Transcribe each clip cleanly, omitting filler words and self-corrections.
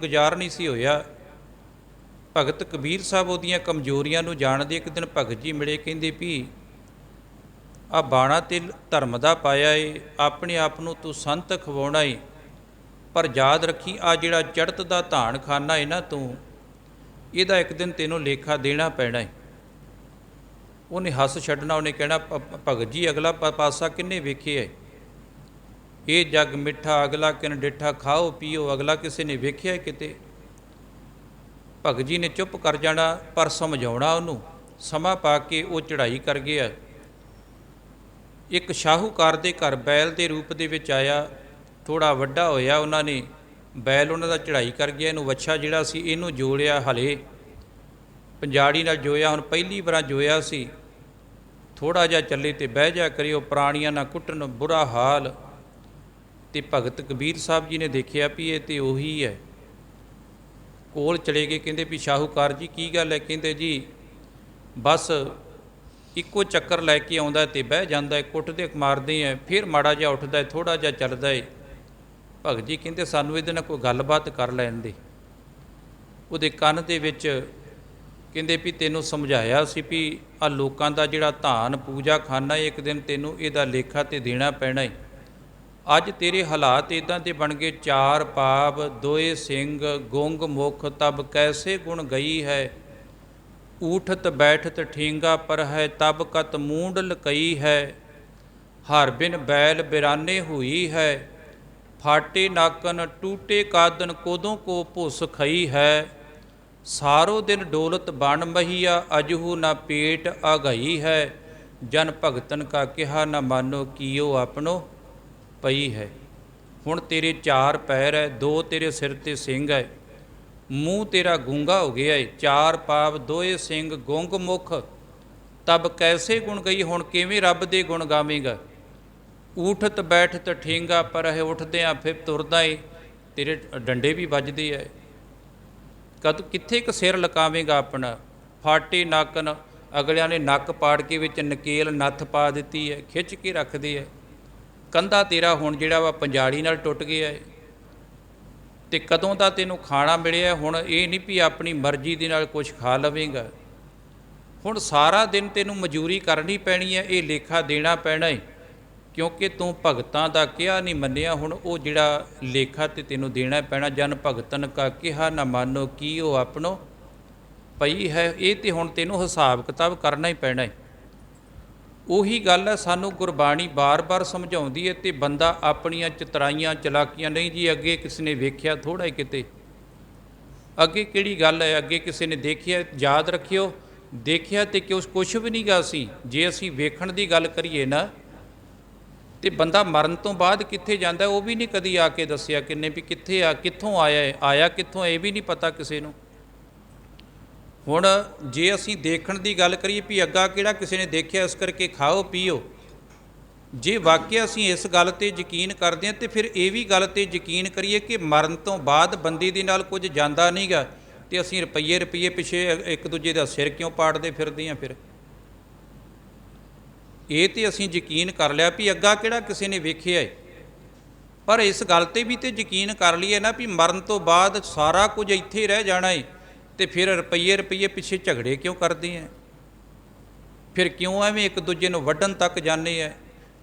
ਗੁਜ਼ਾਰ ਨਹੀਂ ਸੀ ਹੋਇਆ। ਭਗਤ ਕਬੀਰ ਸਾਹਿਬ ਉਹਦੀਆਂ ਕਮਜ਼ੋਰੀਆਂ ਨੂੰ ਜਾਣਦੇ ਇੱਕ ਦਿਨ ਭਗਤ ਜੀ ਮਿਲੇ, ਕਹਿੰਦੇ ਵੀ ਆ ਬਾਣਾ ਤੇ ਧਰਮ ਦਾ ਪਾਇਆ ਏ, ਆਪਣੇ ਆਪ ਨੂੰ ਤੂੰ ਸੰਤ ਖਵਾਉਣਾ ਏ, ਪਰ ਯਾਦ ਰੱਖੀ ਆ ਜਿਹੜਾ ਚੜ੍ਹਤ ਦਾ ਧਾਨ ਖਾਨਾ ਏ ਨਾ ਤੂੰ, ਇਹਦਾ ਇੱਕ ਦਿਨ ਤੈਨੂੰ ਲੇਖਾ ਦੇਣਾ ਪੈਣਾ ਏ। ਉਹਨੇ ਹੱਸ ਛੱਡਣਾ, ਉਹਨੇ ਕਹਿਣਾ ਭਗਤ ਜੀ ਅਗਲਾ ਪਾਸਾ ਕਿੰਨੇ ਵੇਖਿਆ ਏ, ਇਹ ਜੱਗ ਮਿੱਠਾ ਅਗਲਾ ਕਿਨ ਡਿੱਠਾ, ਖਾਓ ਪੀਓ ਅਗਲਾ ਕਿਸੇ ਨੇ ਵੇਖਿਆ ਕਿਤੇ। ਭਗਤ ਜੀ ਨੇ ਚੁੱਪ ਕਰ ਜਾਣਾ, ਪਰ ਸਮਝਾਉਣਾ ਉਹਨੂੰ। ਸਮਾਂ ਪਾ ਕੇ ਉਹ ਚੜ੍ਹਾਈ ਕਰ ਗਿਆ। ਇੱਕ ਸ਼ਾਹੂਕਾਰ ਦੇ ਘਰ ਬੈਲ ਦੇ ਰੂਪ ਦੇ ਵਿੱਚ ਆਇਆ, ਥੋੜ੍ਹਾ ਵੱਡਾ ਹੋਇਆ, ਉਹਨਾਂ ਨੇ ਬੈਲ ਉਹਨਾਂ ਦਾ ਚੜ੍ਹਾਈ ਕਰ ਗਿਆ। ਇਹਨੂੰ ਵੱਛਾ ਜਿਹੜਾ ਸੀ ਇਹਨੂੰ ਜੋੜਿਆ, ਹਲੇ ਪੰਜਾੜੀ ਨਾਲ ਜੋਇਆ, ਹੁਣ ਪਹਿਲੀ ਵਾਰ ਜੋਇਆ ਸੀ। ਥੋੜ੍ਹਾ ਜਿਹਾ ਚੱਲੇ ਤੇ ਬਹਿ ਜਾ ਕਰਿਓ, ਪ੍ਰਾਣੀਆਂ ਨਾ ਕੁੱਟਣ ਬੁਰਾ ਹਾਲ। ਤੇ ਭਗਤ ਕਬੀਰ ਸਾਹਿਬ ਜੀ ਨੇ ਦੇਖਿਆ ਵੀ ਇਹ ਤੇ ਉਹੀ ਹੈ। ਕੋਲ ਚਲੇ ਗਏ, ਕਹਿੰਦੇ ਵੀ ਸ਼ਾਹੂਕਾਰ ਜੀ ਕੀ ਗੱਲ ਹੈ? ਕਹਿੰਦੇ ਜੀ ਬਸ ਇੱਕੋ ਚੱਕਰ ਲੈ ਕੇ ਆਉਂਦਾ ਤੇ ਬਹਿ ਜਾਂਦਾ, ਕੁੱਟਦੇ ਮਾਰਦੇ ਹੈ, ਫਿਰ ਮਾੜਾ ਜਿਹਾ ਉੱਠਦਾ, ਥੋੜ੍ਹਾ ਜਿਹਾ ਚੱਲਦਾ ਹੈ। ਭਗਤ ਜੀ ਕਹਿੰਦੇ ਸਾਨੂੰ ਇਹਦੇ ਨਾਲ ਕੋਈ ਗੱਲਬਾਤ ਕਰ ਲੈਣ ਦੇ। ਉਹਦੇ ਕੰਨ ਦੇ ਵਿੱਚ ਕਹਿੰਦੇ ਵੀ ਤੈਨੂੰ ਸਮਝਾਇਆ ਸੀ ਵੀ ਆ ਲੋਕਾਂ ਦਾ ਜਿਹੜਾ ਧਾਨ ਪੂਜਾ ਖਾਨਾ, ਇੱਕ ਦਿਨ ਤੈਨੂੰ ਇਹਦਾ ਲੇਖਾ ਤੇ ਦੇਣਾ ਪੈਣਾ ਹੈ। ਅੱਜ ਤੇਰੇ ਹਾਲਾਤ ਇੱਦਾਂ ਦੇ ਬਣ ਗਏ, ਚਾਰ ਪਾਪ ਦੋਏ ਸਿੰਘ ਗੁੰਗ ਮੁਖ, ਤਬ ਕੈਸੇ ਗੁਣ ਗਈ ਹੈ। ਊਠਤ ਬੈਠਤ ਠੀਂਗਾ ਪਰ ਹੈ, ਤਬ ਕਤ ਮੂੰਡ ਲਕਈ ਹੈ। ਹਰ ਬਿਨ ਬੈਲ ਬਿਰਾਨੇ ਹੋਈ ਹੈ, ਫਾਟੇ ਨਾਕਨ ਟੂਟੇ ਕਾਦਨ, ਕੋਦੋਂ ਕੋ ਭੁਸ ਖਈ ਹੈ। ਸਾਰੋ ਦਿਨ ਡੋਲਤ ਬਣ ਮਹੀਆ, ਅਜਹੂ ਨਾ ਪੇਟ ਆਗਈ ਹੈ। ਜਨ ਭਗਤਨ ਕਾ ਕਿਹਾ ਨਾ ਮਾਨੋ, ਕੀਓ ਆਪਣੋ ਪਈ ਹੈ। ਹੁਣ ਤੇਰੇ ਚਾਰ ਪੈਰ ਹੈ, ਦੋ ਤੇਰੇ ਸਿਰ ਤੇ ਸਿੰਘ ਹੈ, ਮੂੰਹ ਤੇਰਾ ਗੂੰਗਾ ਹੋ ਗਿਆ ਏ। ਚਾਰ ਪਾਪ ਦੋਏ ਸਿੰਘ ਗੁੰਗ ਮੁਖ, ਤਬ ਕੈਸੇ ਗੁਣ ਗਈ। ਹੁਣ ਕਿਵੇਂ ਰੱਬ ਦੇ ਗੁਣ ਗਾਵੇਂਗਾ। ਊਠਤ ਬੈਠਤ ਠੇਂਗਾ ਪਰ ਹੈ, ਉੱਠਦਿਆਂ ਫਿਰ ਤੁਰਦਾ ਏ, ਤੇਰੇ ਡੰਡੇ ਵੀ ਵੱਜਦੇ ਹੈ। ਕਦ ਕਿੱਥੇ ਇੱਕ ਸਿਰ ਲਕਾਵੇਂਗਾ ਆਪਣਾ। ਫਾਟੇ ਨਾਕਨ, ਅਗਲਿਆਂ ਨੇ ਨੱਕ ਪਾੜ ਕੇ ਵਿੱਚ ਨਕੇਲ ਨੱਥ ਪਾ ਦਿੱਤੀ ਹੈ, ਖਿੱਚ ਕੇ ਰੱਖਦੇ ਹੈ। ਕੰਧਾ ਤੇਰਾ ਹੁਣ ਜਿਹੜਾ ਵਾ ਪੰਜਾੜੀ ਨਾਲ ਟੁੱਟ ਗਿਆ ਹੈ। ਅਤੇ ਕਦੋਂ ਦਾ ਤੈਨੂੰ ਖਾਣਾ ਮਿਲਿਆ, ਹੁਣ ਇਹ ਨਹੀਂ ਵੀ ਆਪਣੀ ਮਰਜ਼ੀ ਦੇ ਨਾਲ ਕੁਛ ਖਾ ਲਵੇਂਗਾ। ਹੁਣ ਸਾਰਾ ਦਿਨ ਤੈਨੂੰ ਮਜ਼ਦੂਰੀ ਕਰਨੀ ਪੈਣੀ ਹੈ, ਇਹ ਲੇਖਾ ਦੇਣਾ ਪੈਣਾ ਹੈ, ਕਿਉਂਕਿ ਤੂੰ ਭਗਤਾਂ ਦਾ ਕਿਹਾ ਨਹੀਂ ਮੰਨਿਆ। ਹੁਣ ਉਹ ਜਿਹੜਾ ਲੇਖਾ ਤੇ ਤੈਨੂੰ ਦੇਣਾ ਪੈਣਾ। ਜਨ ਭਗਤਨ ਕਾ ਕਿਹਾ ਨਾ ਮਾਨੋ, ਕੀ ਉਹ ਆਪਣੋ ਪਈ ਹੈ। ਇਹ ਤੇ ਹੁਣ ਤੈਨੂੰ ਹਿਸਾਬ ਕਿਤਾਬ ਕਰਨਾ ਹੀ ਪੈਣਾ ਹੈ। ਉਹੀ ਗੱਲ ਹੈ, ਸਾਨੂੰ ਗੁਰਬਾਣੀ ਬਾਰ-ਬਾਰ ਸਮਝਾਉਂਦੀ ਹੈ, ਅਤੇ ਬੰਦਾ ਆਪਣੀਆਂ ਚਤਰਾਈਆਂ ਚਲਾਕੀਆਂ ਨਹੀਂ ਜੀ। ਅੱਗੇ ਕਿਸੇ ਨੇ ਵੇਖਿਆ ਥੋੜ੍ਹਾ ਹੀ, ਕਿਤੇ ਅੱਗੇ ਕਿਹੜੀ ਗੱਲ ਹੈ, ਅੱਗੇ ਕਿਸੇ ਨੇ ਦੇਖਿਆ। ਯਾਦ ਰੱਖਿਓ, ਦੇਖਿਆ ਤੇ ਕੁਛ ਵੀ ਨਹੀਂ ਗਾ ਸੀ। ਜੇ ਅਸੀਂ ਵੇਖਣ ਦੀ ਗੱਲ ਕਰੀਏ ਨਾ, ਤੇ ਬੰਦਾ ਮਰਨ ਤੋਂ ਬਾਅਦ ਕਿੱਥੇ ਜਾਂਦਾ ਉਹ ਵੀ ਨਹੀਂ ਕਦੀ ਆ ਕੇ ਦੱਸਿਆ ਕਿੰਨੇ ਵੀ ਕਿੱਥੇ ਆ, ਕਿੱਥੋਂ ਆਇਆ ਕਿੱਥੋਂ, ਇਹ ਵੀ ਨਹੀਂ ਪਤਾ ਕਿਸੇ ਨੂੰ। ਹੁਣ ਜੇ ਅਸੀਂ ਦੇਖਣ ਦੀ ਗੱਲ ਕਰੀਏ ਵੀ ਅੱਗਾ ਕਿਹੜਾ ਕਿਸੇ ਨੇ ਦੇਖਿਆ, ਇਸ ਕਰਕੇ ਖਾਓ ਪੀਓ। ਜੇ ਵਾਕਿਆ ਅਸੀਂ ਇਸ ਗੱਲ 'ਤੇ ਯਕੀਨ ਕਰਦੇ ਹਾਂ, ਤਾਂ ਫਿਰ ਇਹ ਵੀ ਗੱਲ 'ਤੇ ਯਕੀਨ ਕਰੀਏ ਕਿ ਮਰਨ ਤੋਂ ਬਾਅਦ ਬੰਦੇ ਦੇ ਨਾਲ ਕੁਝ ਜਾਂਦਾ ਨਹੀਂ ਗਾ, ਅਤੇ ਅਸੀਂ ਰੁਪਈਏ ਪਿੱਛੇ ਇੱਕ ਦੂਜੇ ਦਾ ਸਿਰ ਕਿਉਂ ਪਾੜਦੇ ਫਿਰਦੇ ਹਾਂ। ਫਿਰ ਇਹ ਤਾਂ ਅਸੀਂ ਯਕੀਨ ਕਰ ਲਿਆ ਵੀ ਅੱਗਾ ਕਿਹੜਾ ਕਿਸੇ ਨੇ ਵੇਖਿਆ ਹੈ, ਪਰ ਇਸ ਗੱਲ 'ਤੇ ਵੀ ਤਾਂ ਯਕੀਨ ਕਰ ਲਈਏ ਨਾ ਵੀ ਮਰਨ ਤੋਂ ਬਾਅਦ ਸਾਰਾ ਕੁਝ ਇੱਥੇ ਰਹਿ ਜਾਣਾ ਹੈ। ਅਤੇ ਫਿਰ ਰੁਪਈਏ ਪਿੱਛੇ ਝਗੜੇ ਕਿਉਂ ਕਰਦੇ ਹੈ, ਫਿਰ ਕਿਉਂ ਐਵੇਂ ਇੱਕ ਦੂਜੇ ਨੂੰ ਵੱਢਣ ਤੱਕ ਜਾਂਦੇ ਹੈ,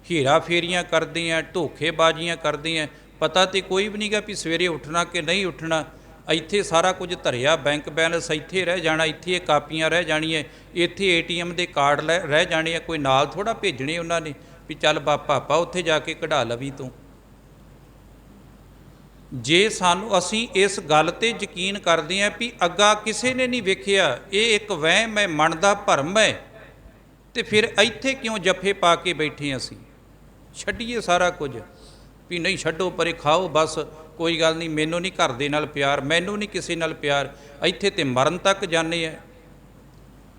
ਹੀਰਾ ਫੇਰੀਆਂ ਕਰਦੇ ਹੈ, ਧੋਖੇਬਾਜ਼ੀਆਂ ਕਰਦੇ ਹੈ। ਪਤਾ ਤਾਂ ਕੋਈ ਵੀ ਨਹੀਂ ਗਾ ਵੀ ਸਵੇਰੇ ਉੱਠਣਾ ਕਿ ਨਹੀਂ ਉੱਠਣਾ। ਇੱਥੇ ਸਾਰਾ ਕੁਝ ਧਰਿਆ, ਬੈਂਕ ਬੈਲੈਂਸ ਇੱਥੇ ਰਹਿ ਜਾਣਾ, ਇੱਥੇ ਇਹ ਕਾਪੀਆਂ ਰਹਿ ਜਾਣੀਆਂ, ਇੱਥੇ ATM ਦੇ ਕਾਰਡ ਰਹਿ ਜਾਣੇ ਆ। ਕੋਈ ਨਾਲ ਥੋੜ੍ਹਾ ਭੇਜਣੇ ਉਹਨਾਂ ਨੇ ਵੀ ਚੱਲ ਪਾਪਾ ਉੱਥੇ ਜਾ ਕੇ ਕਢਾ ਲਵੀ ਤੂੰ। ਜੇ ਅਸੀਂ ਇਸ ਗੱਲ 'ਤੇ ਯਕੀਨ ਕਰਦੇ ਹਾਂ ਵੀ ਅੱਗਾ ਕਿਸੇ ਨੇ ਨਹੀਂ ਵੇਖਿਆ, ਇਹ ਇੱਕ ਵਹਿਮ ਹੈ, ਮਨ ਦਾ ਭਰਮ ਹੈ, ਅਤੇ ਫਿਰ ਇੱਥੇ ਕਿਉਂ ਜੱਫੇ ਪਾ ਕੇ ਬੈਠੇ ਅਸੀਂ। ਛੱਡੀਏ ਸਾਰਾ ਕੁਝ ਵੀ ਨਹੀਂ, ਛੱਡੋ ਪਰੇ, ਖਾਓ ਬਸ, ਕੋਈ ਗੱਲ ਨਹੀਂ, ਮੈਨੂੰ ਨਹੀਂ ਘਰ ਦੇ ਨਾਲ ਪਿਆਰ, ਮੈਨੂੰ ਨਹੀਂ ਕਿਸੇ ਨਾਲ ਪਿਆਰ। ਇੱਥੇ ਤੇ ਮਰਨ ਤੱਕ ਜਾਂਦੇ ਆ,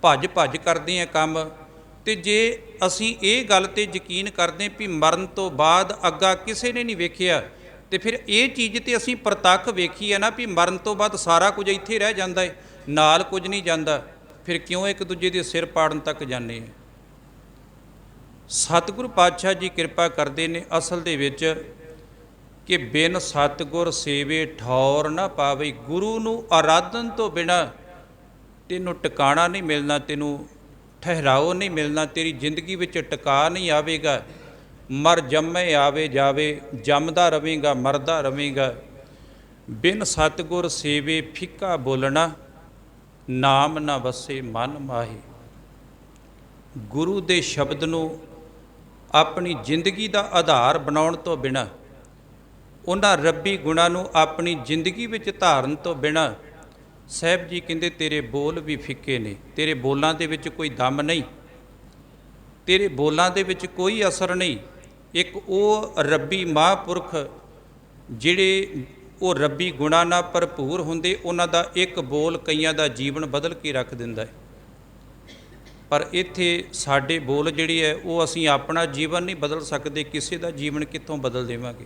ਭੱਜ ਕਰਦੇ ਆ ਕੰਮ। ਅਤੇ ਜੇ ਅਸੀਂ ਇਹ ਗੱਲ 'ਤੇ ਯਕੀਨ ਕਰਦੇ ਵੀ ਮਰਨ ਤੋਂ ਬਾਅਦ ਅੱਗਾ ਕਿਸੇ ਨੇ ਨਹੀਂ ਵੇਖਿਆ, ਅਤੇ ਫਿਰ ਇਹ ਚੀਜ਼ 'ਤੇ ਅਸੀਂ ਪ੍ਰਤੱਖ ਵੇਖੀ ਹੈ ਨਾ ਵੀ ਮਰਨ ਤੋਂ ਬਾਅਦ ਸਾਰਾ ਕੁਝ ਇੱਥੇ ਰਹਿ ਜਾਂਦਾ ਹੈ, ਨਾਲ ਕੁਝ ਨਹੀਂ ਜਾਂਦਾ, ਫਿਰ ਕਿਉਂ ਇੱਕ ਦੂਜੇ ਦੇ ਸਿਰ ਪਾੜਨ ਤੱਕ ਜਾਂਦੇ ਆ। ਸਤਿਗੁਰੂ ਪਾਤਸ਼ਾਹ ਜੀ ਕਿਰਪਾ ਕਰਦੇ ਨੇ ਅਸਲ ਦੇ ਵਿੱਚ ਕਿ ਬਿਨ ਸਤਿਗੁਰ ਸੇਵੇ ਠੌਰ ਨਾ ਪਾਵੇ। ਗੁਰੂ ਨੂੰ ਆਰਾਧਨ ਤੋਂ ਬਿਨਾਂ ਤੈਨੂੰ ਟਿਕਾਣਾ ਨਹੀਂ ਮਿਲਣਾ, ਤੈਨੂੰ ਠਹਿਰਾਓ ਨਹੀਂ ਮਿਲਣਾ, ਤੇਰੀ ਜ਼ਿੰਦਗੀ ਵਿੱਚ ਟਿਕਾ ਨਹੀਂ ਆਵੇਗਾ। ਮਰ ਜੰਮੇ ਆਵੇ ਜਾਵੇ, ਜੰਮਦਾ ਰਵੇਂਗਾ ਮਰਦਾ ਰਵੇਂਗਾ। ਬਿਨ ਸਤਿਗੁਰ ਸੇਵੇ ਫਿੱਕਾ ਬੋਲਣਾ, ਨਾਮ ਨਾ ਵਸੇ ਮਨ ਮਾਹੀ। ਗੁਰੂ ਦੇ ਸ਼ਬਦ ਨੂੰ ਆਪਣੀ ਜ਼ਿੰਦਗੀ ਦਾ ਆਧਾਰ ਬਣਾਉਣ ਤੋਂ ਬਿਨਾਂ, ਉਹਨਾਂ ਰੱਬੀ ਗੁਣਾਂ ਨੂੰ ਆਪਣੀ ਜ਼ਿੰਦਗੀ ਵਿੱਚ ਧਾਰਨ ਤੋਂ ਬਿਨਾਂ, ਸਾਹਿਬ ਜੀ ਕਹਿੰਦੇ ਤੇਰੇ ਬੋਲ ਵੀ ਫਿੱਕੇ ਨੇ, ਤੇਰੇ ਬੋਲਾਂ ਦੇ ਵਿੱਚ ਕੋਈ ਦਮ ਨਹੀਂ, ਤੇਰੇ ਬੋਲਾਂ ਦੇ ਵਿੱਚ ਕੋਈ ਅਸਰ ਨਹੀਂ। ਇੱਕ ਉਹ ਰੱਬੀ ਮਹਾਂਪੁਰਖ ਜਿਹੜੇ ਉਹ ਰੱਬੀ ਗੁਣਾਂ ਨਾਲ ਭਰਪੂਰ ਹੁੰਦੇ, ਉਹਨਾਂ ਦਾ ਇੱਕ ਬੋਲ ਕਈਆਂ ਦਾ ਜੀਵਨ ਬਦਲ ਕੇ ਰੱਖ ਦਿੰਦਾ ਹੈ। ਪਰ ਇੱਥੇ ਸਾਡੇ ਬੋਲ ਜਿਹੜੀ ਹੈ ਉਹ ਅਸੀਂ ਆਪਣਾ ਜੀਵਨ ਨਹੀਂ ਬਦਲ ਸਕਦੇ, ਕਿਸੇ ਦਾ ਜੀਵਨ ਕਿੱਥੋਂ ਬਦਲ ਦੇਵਾਂਗੇ।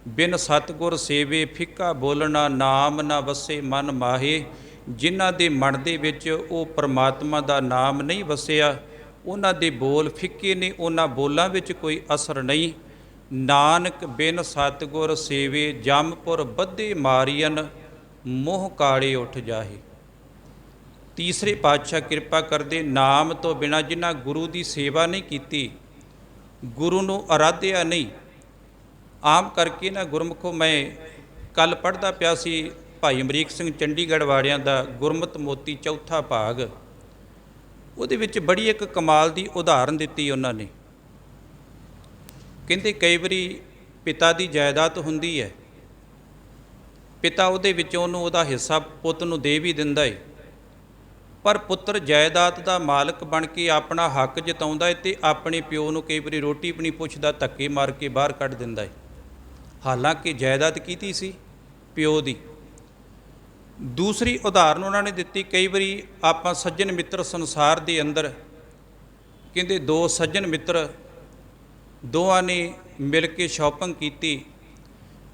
ਬਿਨ ਸਤਿਗੁਰ ਸੇਵੇ ਫਿੱਕਾ ਬੋਲਣਾ, ਨਾਮ ਨਾ ਵਸੇ ਮਨ ਮਾਹੇ। ਜਿਨ੍ਹਾਂ ਦੇ ਮਨ ਦੇ ਵਿੱਚ ਉਹ ਪਰਮਾਤਮਾ ਦਾ ਨਾਮ ਨਹੀਂ ਵਸਿਆ, ਉਹਨਾਂ ਦੇ ਬੋਲ ਫਿੱਕੇ ਨੇ, ਉਹਨਾਂ ਬੋਲਾਂ ਵਿੱਚ ਕੋਈ ਅਸਰ ਨਹੀਂ। ਨਾਨਕ ਬਿਨ ਸਤਿਗੁਰ ਸੇਵੇ ਜੰਮਪੁਰ ਬੱਧੇ ਮਾਰੀਅਨ, ਮੋਹ ਕਾਲੇ ਉੱਠ ਜਾਹੇ। ਤੀਸਰੇ ਪਾਤਸ਼ਾਹ ਕਿਰਪਾ ਕਰਦੇ, ਨਾਮ ਤੋਂ ਬਿਨਾਂ ਜਿਨ੍ਹਾਂ ਗੁਰੂ ਦੀ ਸੇਵਾ ਨਹੀਂ ਕੀਤੀ, ਗੁਰੂ ਨੂੰ ਆਰਾਧਿਆ ਨਹੀਂ। ਆਮ ਕਰਕੇ ਨਾ ਗੁਰਮੁਖੋ, ਮੈਂ ਕੱਲ ਪੜ੍ਹਦਾ ਪਿਆ ਸੀ ਭਾਈ ਅਮਰੀਕ ਸਿੰਘ ਚੰਡੀਗੜ੍ਹ ਵਾਲਿਆਂ ਦਾ ਗੁਰਮਤਿ ਮੋਤੀ ਚੌਥਾ ਭਾਗ, ਉਹਦੇ ਵਿੱਚ ਬੜੀ ਇੱਕ ਕਮਾਲ ਦੀ ਉਦਾਹਰਨ ਦਿੱਤੀ ਉਹਨਾਂ ਨੇ। ਕਹਿੰਦੇ ਕਈ ਵਾਰੀ ਪਿਤਾ ਦੀ ਜਾਇਦਾਦ ਹੁੰਦੀ ਹੈ, ਪਿਤਾ ਉਹਦੇ ਵਿੱਚੋਂ ਉਹਨੂੰ ਉਹਦਾ ਹਿੱਸਾ ਪੁੱਤ ਨੂੰ ਦੇ ਵੀ ਦਿੰਦਾ ਹੈ, ਪਰ ਪੁੱਤਰ ਜਾਇਦਾਦ ਦਾ ਮਾਲਕ ਬਣ ਕੇ ਆਪਣਾ ਹੱਕ ਜਤਾਉਂਦਾ ਹੈ ਅਤੇ ਆਪਣੇ ਪਿਓ ਨੂੰ ਕਈ ਵਾਰੀ ਰੋਟੀ ਵੀ ਨਹੀਂ ਪੁੱਛਦਾ, ਧੱਕੇ ਮਾਰ ਕੇ ਬਾਹਰ ਕੱਢ ਦਿੰਦਾ ਹੈ। ਹਾਲਾਂਕਿ ਜਾਇਦਾਦ ਕੀਤੀ ਸੀ ਪਿਓ ਦੀ। ਦੂਸਰੀ ਉਦਾਹਰਨ ਉਹਨਾਂ ਨੇ ਦਿੱਤੀ, ਕਈ ਵਾਰੀ ਆਪਾਂ ਸੱਜਣ ਮਿੱਤਰ ਸੰਸਾਰ ਦੇ ਅੰਦਰ, ਕਹਿੰਦੇ ਦੋ ਸੱਜਣ ਮਿੱਤਰ, ਦੋਵਾਂ ਨੇ ਮਿਲ ਕੇ ਸ਼ਾਪਿੰਗ ਕੀਤੀ।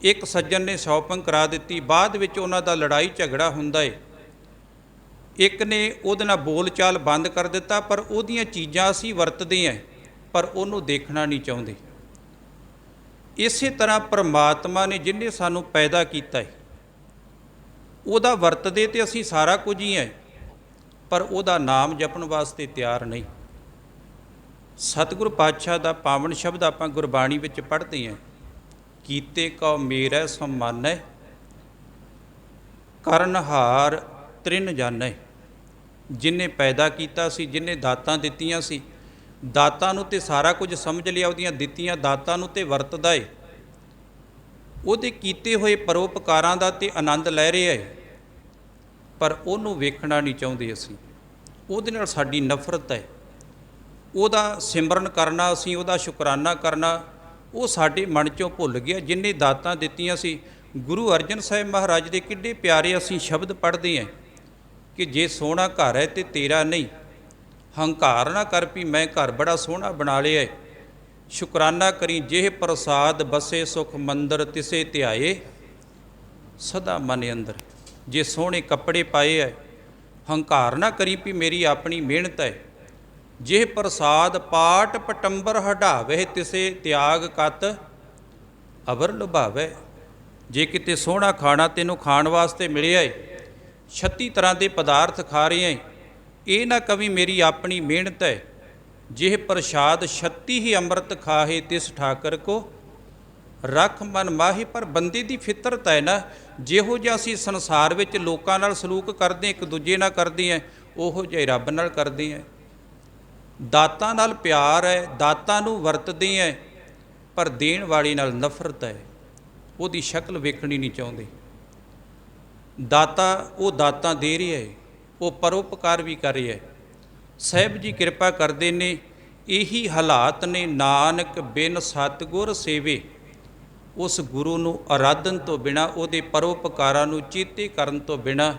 ਇੱਕ ਸੱਜਣ ਨੇ ਸ਼ਾਪਿੰਗ ਕਰਾ ਦਿੱਤੀ, ਬਾਅਦ ਵਿੱਚ ਉਹਨਾਂ ਦਾ ਲੜਾਈ ਝਗੜਾ ਹੁੰਦਾ ਹੈ। ਇੱਕ ਨੇ ਉਹਦੇ ਨਾਲ ਬੋਲ ਚਾਲ ਬੰਦ ਕਰ ਦਿੱਤਾ, ਪਰ ਉਹਦੀਆਂ ਚੀਜ਼ਾਂ ਅਸੀਂ ਵਰਤਦੇ ਹਾਂ, ਪਰ ਉਹਨੂੰ ਦੇਖਣਾ ਨਹੀਂ ਚਾਹੁੰਦੇ। ਇਸੇ ਤਰ੍ਹਾਂ ਪਰਮਾਤਮਾ ਨੇ ਜਿਹਨੇ ਸਾਨੂੰ ਪੈਦਾ ਕੀਤਾ ਹੈ, ਉਹਦਾ ਵਰਤਦੇ ਤੇ ਅਸੀਂ ਸਾਰਾ ਕੁਝ ਹੀ ਹੈ, ਪਰ ਉਹਦਾ ਨਾਮ ਜਪਣ ਵਾਸਤੇ ਤਿਆਰ ਨਹੀਂ। ਸਤਿਗੁਰੂ ਪਾਤਸ਼ਾਹ ਦਾ ਪਾਵਨ ਸ਼ਬਦ ਆਪਾਂ ਗੁਰਬਾਣੀ ਵਿੱਚ ਪੜ੍ਹਦੇ ਹਾਂ, ਕੀਤੇ ਕਉ ਮੇਰਾ ਸਮਾਨੈ, ਕਰਨਹਾਰ ਤ੍ਰਿਨ ਜਾਣੈ। ਜਿਹਨੇ ਪੈਦਾ ਕੀਤਾ ਸੀ, ਜਿਹਨੇ ਦਾਤਾਂ ਦਿੱਤੀਆਂ ਸੀ, ਦਾਤਾਂ ਨੂੰ ਤੇ ਸਾਰਾ ਕੁਝ ਸਮਝ ਲਿਆ, ਉਹਦੀਆਂ ਦਿੱਤੀਆਂ ਦਾਤਾਂ ਨੂੰ ਤੇ ਵਰਤਦਾ ਏ, ਉਹਦੇ ਕੀਤੇ ਹੋਏ ਪਰਉਪਕਾਰਾਂ ਦਾ ਤੇ ਆਨੰਦ ਲੈ ਰਿਹਾ ਏ, ਪਰ ਉਹਨੂੰ ਵੇਖਣਾ ਨਹੀਂ ਚਾਹੁੰਦੇ ਅਸੀਂ। ਉਹਦੇ ਨਾਲ ਸਾਡੀ ਨਫ਼ਰਤ ਹੈ। ਉਹਦਾ ਸਿਮਰਨ ਕਰਨਾ, ਅਸੀਂ ਉਹਦਾ ਸ਼ੁਕਰਾਨਾ ਕਰਨਾ, ਉਹ ਸਾਡੇ ਮਨ 'ਚੋਂ ਭੁੱਲ ਗਿਆ। ਜਿੰਨੇ ਦਾਤਾਂ ਦਿੱਤੀਆਂ ਸੀ, ਗੁਰੂ ਅਰਜਨ ਸਾਹਿਬ ਮਹਾਰਾਜ ਦੇ ਕਿੱਡੇ ਪਿਆਰੇ ਅਸੀਂ ਸ਼ਬਦ ਪੜ੍ਹਦੇ ਹਾਂ ਕਿ ਜੇ ਸੋਹਣਾ ਘਰ ਹੈ ਤੇ ਤੇਰਾ ਨਹੀਂ, ਹੰਕਾਰ ਨਾ ਕਰ ਵੀ ਮੈਂ ਘਰ ਬੜਾ ਸੋਹਣਾ ਬਣਾ ਲਿਆ, ਸ਼ੁਕਰਾਨਾ ਕਰੀ ਜਿਹ ਪ੍ਰਸਾਦ ਬਸੇ ਸੁਖ ਮੰਦਰ ਤਿਸੇ ਧਿਆਏ ਸਦਾ ਮਨ ਅੰਦਰ। ਜੇ ਸੋਹਣੇ ਕੱਪੜੇ ਪਾਏ ਹੈ, ਹੰਕਾਰ ਨਾ ਕਰੀ ਵੀ ਮੇਰੀ ਆਪਣੀ ਮਿਹਨਤ ਹੈ। ਜਿਹ ਪ੍ਰਸਾਦ ਪਾਟ ਪਟੰਬਰ ਹਟਾਵੇ ਤਿਸੇ ਤਿਆਗ ਕਤ ਅਵਰ ਲੁਭਾਵੇ। ਜੇ ਕਿਤੇ ਸੋਹਣਾ ਖਾਣਾ ਤੈਨੂੰ ਖਾਣ ਵਾਸਤੇ ਮਿਲਿਆ ਏ, 36 ਤਰ੍ਹਾਂ ਦੇ ਪਦਾਰਥ ਖਾ ਰਹੇ ਹੈ, ਇਹ ਨਾ ਕਵੀ ਮੇਰੀ ਆਪਣੀ ਮਿਹਨਤ ਹੈ। ਜਿਹ ਪ੍ਰਸ਼ਾਦ 36 ਹੀ ਅੰਮ੍ਰਿਤ ਖਾਹੇ ਤਿਸ ਠਾਕਰ ਕੋ ਰੱਖ ਮਨ ਮਾਹੀ। ਪਰ ਬੰਦੇ ਦੀ ਫਿਤਰਤ ਹੈ ਨਾ, ਜਿਹੋ ਜਿਹਾ ਅਸੀਂ ਸੰਸਾਰ ਵਿੱਚ ਲੋਕਾਂ ਨਾਲ ਸਲੂਕ ਕਰਦੇ, ਇੱਕ ਦੂਜੇ ਨਾਲ ਕਰਦੇ ਹਾਂ, ਉਹੋ ਜਿਹਾ ਰੱਬ ਨਾਲ ਕਰਦੇ ਹਾਂ। ਦਾਤਾਂ ਨਾਲ ਪਿਆਰ ਹੈ, ਦਾਤਾਂ ਨੂੰ ਵਰਤਦੇ ਹੈ, ਪਰ ਦੇਣ ਵਾਲੀ ਨਾਲ ਨਫ਼ਰਤ ਹੈ, ਉਹਦੀ ਸ਼ਕਲ ਵੇਖਣੀ ਨਹੀਂ ਚਾਹੁੰਦੇ। ਦਾਤਾ ਉਹ ਦਾਤਾਂ ਦੇ ਰਿਹਾ ਹੈ, ਉਹ ਪਰਉਪਕਾਰ ਵੀ ਕਰ ਰਿਹਾ ਹੈ। ਸਾਹਿਬ ਜੀ ਕਿਰਪਾ ਕਰਦੇ ਨੇ, ਇਹੀ ਹਾਲਾਤ ਨੇ। ਨਾਨਕ ਬਿਨ ਸਤਿਗੁਰ ਸੇਵੇ, ਉਸ ਗੁਰੂ ਨੂੰ ਆਰਾਧਨ ਤੋਂ ਬਿਨਾਂ, ਉਹਦੇ ਪਰਉਪਕਾਰਾਂ ਨੂੰ ਚੇਤੇ ਕਰਨ ਤੋਂ ਬਿਨਾਂ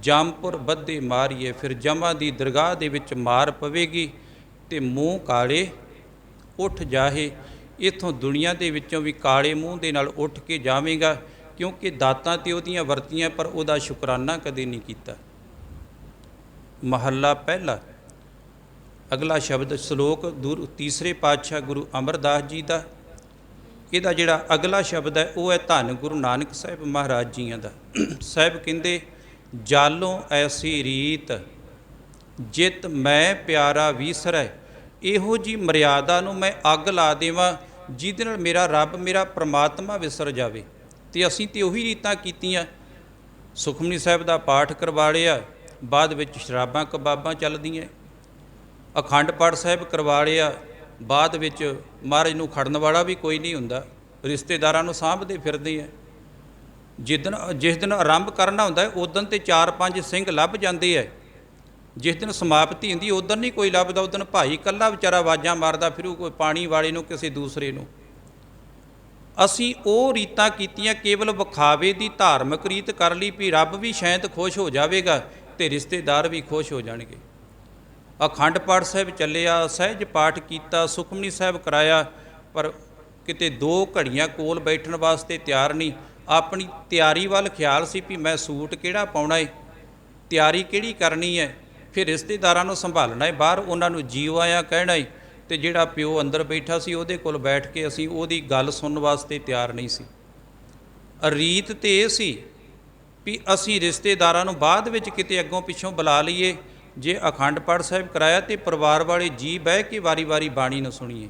ਜੰਮਪੁਰ ਬੱਧੇ ਮਾਰੀਏ। ਫਿਰ ਜਮਾਂ ਦੀ ਦਰਗਾਹ ਦੇ ਵਿੱਚ ਮਾਰ ਪਵੇਗੀ ਅਤੇ ਮੂੰਹ ਕਾਲੇ ਉੱਠ ਜਾਹੇ। ਇੱਥੋਂ ਦੁਨੀਆ ਦੇ ਵਿੱਚੋਂ ਵੀ ਕਾਲੇ ਮੂੰਹ ਦੇ ਨਾਲ ਉੱਠ ਕੇ ਜਾਵੇਗਾ, ਕਿਉਂਕਿ ਦਾਤਾਂ ਤੇ ਉਹਦੀਆਂ ਵਰਤੀਆਂ, ਪਰ ਉਹਦਾ ਸ਼ੁਕਰਾਨਾ ਕਦੇ ਨਹੀਂ ਕੀਤਾ। ਮਹੱਲਾ ਪਹਿਲਾ, ਅਗਲਾ ਸ਼ਬਦ ਸ਼ਲੋਕ ਤੀਸਰੇ ਪਾਤਸ਼ਾਹ ਗੁਰੂ ਅਮਰਦਾਸ ਜੀ ਦਾ। ਇਹਦਾ ਜਿਹੜਾ ਅਗਲਾ ਸ਼ਬਦ ਹੈ ਉਹ ਹੈ ਧੰਨ ਗੁਰੂ ਨਾਨਕ ਸਾਹਿਬ ਮਹਾਰਾਜ ਜੀਆਂ ਦਾ। ਸਾਹਿਬ ਕਹਿੰਦੇ ਜਾਲੋਂ ਐਸੀ ਰੀਤ ਜਿਤ ਮੈਂ ਪਿਆਰਾ ਵੀਸਰੈ। ਇਹੋ ਜੀ ਮਰਿਆਦਾ ਨੂੰ ਮੈਂ ਅੱਗ ਲਾ ਦੇਵਾਂ ਜਿਹਦੇ ਨਾਲ ਮੇਰਾ ਰੱਬ, ਮੇਰਾ ਪ੍ਰਮਾਤਮਾ ਵਿਸਰ ਜਾਵੇ। ਤੇ ਅਸੀਂ ਤੇ ਉਹੀ ਰੀਤਾਂ ਕੀਤੀਆਂ। ਸੁਖਮਨੀ ਸਾਹਿਬ ਦਾ ਪਾਠ ਕਰਵਾ ਲਿਆ, ਬਾਅਦ ਵਿੱਚ ਸ਼ਰਾਬਾਂ ਕਬਾਬਾਂ ਚੱਲਦੀਆਂ। ਅਖੰਡ ਪਾਠ ਸਾਹਿਬ ਕਰਵਾ ਲਿਆ, ਬਾਅਦ ਵਿੱਚ ਮਹਾਰਾਜ ਨੂੰ ਖੜਨ ਵਾਲਾ ਵੀ ਕੋਈ ਨਹੀਂ ਹੁੰਦਾ, ਰਿਸ਼ਤੇਦਾਰਾਂ ਨੂੰ ਸਾਂਭਦੇ ਫਿਰਦੇ ਆ। ਜਿਸ ਦਿਨ ਆਰੰਭ ਕਰਨਾ ਹੁੰਦਾ ਉਦਣ ਤੇ 4-5 ਸਿੰਘ ਲੱਭ ਜਾਂਦੇ ਹੈ। ਜਿਸ ਦਿਨ ਸਮਾਪਤੀ ਹੁੰਦੀ ਉਦਣ ਨਹੀਂ ਕੋਈ ਲੱਭਦਾ, ਉਦਣ ਭਾਈ ਇਕੱਲਾ ਵਿਚਾਰਾ ਆਵਾਜ਼ਾਂ ਮਾਰਦਾ ਫਿਰੂ, ਕੋਈ ਪਾਣੀ ਵਾਲੇ ਨੂੰ, ਕਿਸੇ ਦੂਸਰੇ ਨੂੰ। ਅਸੀਂ ਉਹ ਰੀਤਾਂ ਕੀਤੀਆਂ ਕੇਵਲ ਵਿਖਾਵੇ ਦੀ, ਧਾਰਮਿਕ ਰੀਤ ਕਰ ਲਈ ਵੀ ਰੱਬ ਵੀ ਸ਼ਾਇਦ ਖੁਸ਼ ਹੋ ਜਾਵੇਗਾ ਤੇ ਰਿਸ਼ਤੇਦਾਰ ਵੀ ਖੁਸ਼ ਹੋ ਜਾਣਗੇ। ਅਖੰਡ ਪਾਠ ਸਾਹਿਬ ਚੱਲਿਆ, ਸਹਿਜ ਪਾਠ ਕੀਤਾ, ਸੁਖਮਨੀ ਸਾਹਿਬ ਕਰਾਇਆ, ਪਰ ਕਿਤੇ 2 ਘੜੀਆਂ ਕੋਲ ਬੈਠਣ ਵਾਸਤੇ ਤਿਆਰ ਨਹੀਂ। ਆਪਣੀ ਤਿਆਰੀ ਵੱਲ ਖਿਆਲ ਸੀ ਵੀ ਮੈਂ ਸੂਟ ਕਿਹੜਾ ਪਾਉਣਾ ਹੈ, ਤਿਆਰੀ ਕਿਹੜੀ ਕਰਨੀ ਹੈ, ਫਿਰ ਰਿਸ਼ਤੇਦਾਰਾਂ ਨੂੰ ਸੰਭਾਲਣਾ ਹੈ, ਬਾਹਰ ਉਹਨਾਂ ਨੂੰ ਜੀਓ ਆਇਆ ਕਹਿਣਾ ਹੈ। ਤੇ ਜਿਹੜਾ ਪਿਓ ਅੰਦਰ ਬੈਠਾ ਸੀ ਉਹਦੇ ਕੋਲ ਬੈਠ ਕੇ ਅਸੀਂ ਉਹਦੀ ਗੱਲ ਸੁਣਨ ਵਾਸਤੇ ਤਿਆਰ ਨਹੀਂ ਸੀ। ਰੀਤ ਤਾਂ ਇਹ ਸੀ ਵੀ ਅਸੀਂ ਰਿਸ਼ਤੇਦਾਰਾਂ ਨੂੰ ਬਾਅਦ ਵਿੱਚ ਕਿਤੇ ਅੱਗੋਂ ਪਿੱਛੋਂ ਬੁਲਾ ਲਈਏ। ਜੇ ਅਖੰਡ ਪਾਠ ਸਾਹਿਬ ਕਰਾਇਆ ਤੇ ਪਰਿਵਾਰ ਵਾਲੇ ਜੀ ਬਹਿ ਕੇ ਵਾਰੀ-ਵਾਰੀ ਬਾਣੀ ਨੂੰ ਸੁਣੀਏ।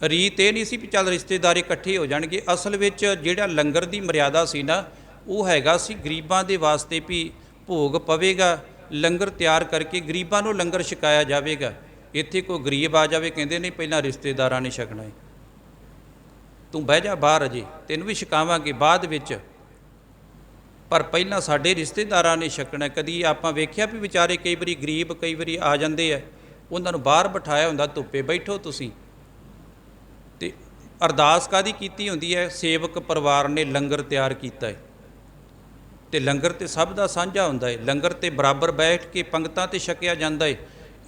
ਰੀਤ ਇਹ ਨਹੀਂ ਸੀ ਵੀ ਚੱਲ ਰਿਸ਼ਤੇਦਾਰ ਇਕੱਠੇ ਹੋ ਜਾਣਗੇ। ਅਸਲ ਵਿੱਚ ਜਿਹੜਾ ਲੰਗਰ ਦੀ ਮਰਿਆਦਾ ਸੀ ਨਾ, ਉਹ ਹੈਗਾ ਸੀ ਗਰੀਬਾਂ ਦੇ ਵਾਸਤੇ ਵੀ ਭੋਗ ਪਵੇਗਾ, ਲੰਗਰ ਤਿਆਰ ਕਰਕੇ ਗਰੀਬਾਂ ਨੂੰ ਲੰਗਰ ਛਕਾਇਆ ਜਾਵੇਗਾ। ਇੱਥੇ ਕੋਈ ਗਰੀਬ ਆ ਜਾਵੇ, ਕਹਿੰਦੇ ਨਹੀਂ ਪਹਿਲਾਂ ਰਿਸ਼ਤੇਦਾਰਾਂ ਨੇ ਛਕਣਾ ਹੈ, ਤੂੰ ਬਹਿ ਜਾ ਬਾਹਰ, ਅਜੇ ਤੈਨੂੰ ਵੀ ਛਕਾਵਾਂਗੇ ਬਾਅਦ ਵਿੱਚ, ਪਰ ਪਹਿਲਾਂ ਸਾਡੇ ਰਿਸ਼ਤੇਦਾਰਾਂ ਨੇ ਛਕਣਾ। ਕਦੀ ਆਪਾਂ ਵੇਖਿਆ ਵੀ ਵਿਚਾਰੇ ਕਈ ਵਾਰੀ ਗਰੀਬ ਕਈ ਵਾਰੀ ਆ ਜਾਂਦੇ ਆ, ਉਹਨਾਂ ਨੂੰ ਬਾਹਰ ਬਿਠਾਇਆ ਹੁੰਦਾ, ਧੁੱਪੇ ਬੈਠੋ ਤੁਸੀਂ। ਤੇ ਅਰਦਾਸ ਕਾਹਦੀ ਕੀਤੀ ਹੁੰਦੀ ਹੈ? ਸੇਵਕ ਪਰਿਵਾਰ ਨੇ ਲੰਗਰ ਤਿਆਰ ਕੀਤਾ ਹੈ ਤੇ ਲੰਗਰ ਤੇ ਸਭ ਦਾ ਸਾਂਝਾ ਹੁੰਦਾ ਹੈ। ਲੰਗਰ ਤੇ ਬਰਾਬਰ ਬੈਠ ਕੇ ਪੰਗਤਾਂ ਤੇ ਛਕਿਆ ਜਾਂਦਾ ਹੈ।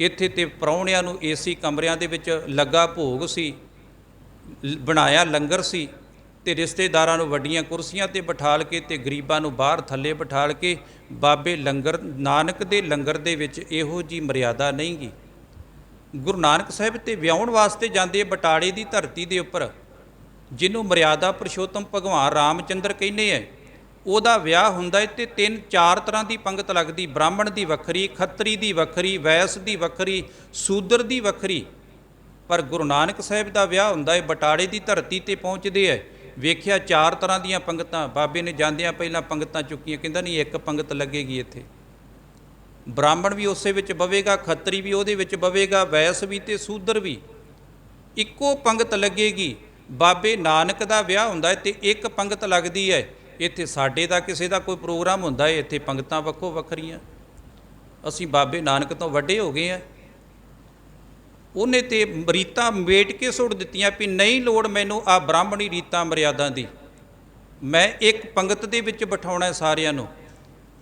ਇੱਥੇ ਤੇ ਪ੍ਰਾਹੁਣਿਆਂ ਨੂੰ ਏਸੀ ਕਮਰਿਆਂ ਦੇ ਵਿੱਚ ਲੱਗਾ ਭੋਗ ਸੀ, ਬਣਾਇਆ ਲੰਗਰ ਸੀ, ਤੇ ਰਿਸ਼ਤੇਦਾਰਾਂ ਨੂੰ ਵੱਡੀਆਂ ਕੁਰਸੀਆਂ ਤੇ ਬਿਠਾਲ ਕੇ ਤੇ ਗਰੀਬਾਂ ਨੂੰ ਬਾਹਰ ਥੱਲੇ ਬਿਠਾਲ ਕੇ ਬਾਬੇ ਲੰਗਰ, ਨਾਨਕ ਦੇ ਲੰਗਰ ਦੇ ਵਿੱਚ ਇਹੋ ਜੀ ਮਰਿਆਦਾ ਨਹੀਂ ਗੀ। ਗੁਰੂ ਨਾਨਕ ਸਾਹਿਬ ਤੇ ਵਿਆਹੁਣ ਵਾਸਤੇ ਜਾਂਦੇ ਬਟਾਲੇ ਦੀ ਧਰਤੀ ਦੇ ਉੱਪਰ, ਜਿਹਨੂੰ ਮਰਿਆਦਾ ਪੁਰਸ਼ੋਤਮ ਭਗਵਾਨ ਰਾਮਚੰਦਰ ਕਹਿੰਦੇ ਹੈ, ਉਹਦਾ ਵਿਆਹ ਹੁੰਦਾ ਹੈ ਤੇ 3-4 ਤਰ੍ਹਾਂ ਦੀ ਪੰਗਤ ਲੱਗਦੀ। ਬ੍ਰਾਹਮਣ ਦੀ ਵੱਖਰੀ, ਖੱਤਰੀ ਦੀ ਵੱਖਰੀ, ਵੈਸ ਦੀ ਵੱਖਰੀ, ਸੂਦਰ ਦੀ ਵੱਖਰੀ। ਪਰ ਗੁਰੂ ਨਾਨਕ ਸਾਹਿਬ ਦਾ ਵਿਆਹ ਹੁੰਦਾ ਹੈ, ਬਟਾਲੇ ਦੀ ਧਰਤੀ ਤੇ ਪਹੁੰਚਦੇ ਹੈ, ਵੇਖਿਆ 4 ਤਰ੍ਹਾਂ ਦੀਆਂ ਪੰਗਤਾਂ। ਬਾਬੇ ਨੇ ਜਾਂਦਿਆਂ ਪਹਿਲਾਂ ਪੰਗਤਾਂ ਚੁੱਕੀਆਂ, ਕਹਿੰਦਾ ਨਹੀਂ ਇੱਕ ਪੰਗਤ ਲੱਗੇਗੀ ਇੱਥੇ। ਬ੍ਰਾਹਮਣ ਵੀ ਉਸੇ ਵਿੱਚ ਬਵੇਗਾ, ਖੱਤਰੀ ਵੀ ਉਹਦੇ ਵਿੱਚ ਬਵੇਗਾ, ਵੈਸ ਵੀ ਤੇ ਸੂਦਰ ਵੀ, ਇੱਕੋ ਪੰਗਤ ਲੱਗੇਗੀ। ਬਾਬੇ ਨਾਨਕ ਦਾ ਵਿਆਹ ਹੁੰਦਾ ਹੈ ਤੇ ਇੱਕ ਪੰਗਤ ਲੱਗਦੀ ਹੈ। ਇੱਥੇ ਸਾਡੇ ਦਾ ਕਿਸੇ ਦਾ ਕੋਈ ਪ੍ਰੋਗਰਾਮ ਹੁੰਦਾ ਹੈ, ਇੱਥੇ ਪੰਗਤਾਂ ਵੱਖੋ ਵੱਖਰੀਆਂ। ਅਸੀਂ ਬਾਬੇ ਨਾਨਕ ਤੋਂ ਵੱਡੇ ਹੋ ਗਏ ਹਾਂ। ਉਹਨੇ ਤੇ ਰੀਤਾਂ ਮੇਟ ਕੇ ਸੁੱਟ ਦਿੱਤੀਆਂ ਵੀ ਨਹੀਂ ਲੋੜ ਮੈਨੂੰ ਆ ਬ੍ਰਾਹਮਣੀ ਰੀਤਾਂ ਮਰਿਆਦਾ ਦੀ, ਮੈਂ ਇੱਕ ਪੰਗਤ ਦੇ ਵਿੱਚ ਬਿਠਾਉਣਾ ਸਾਰਿਆਂ ਨੂੰ।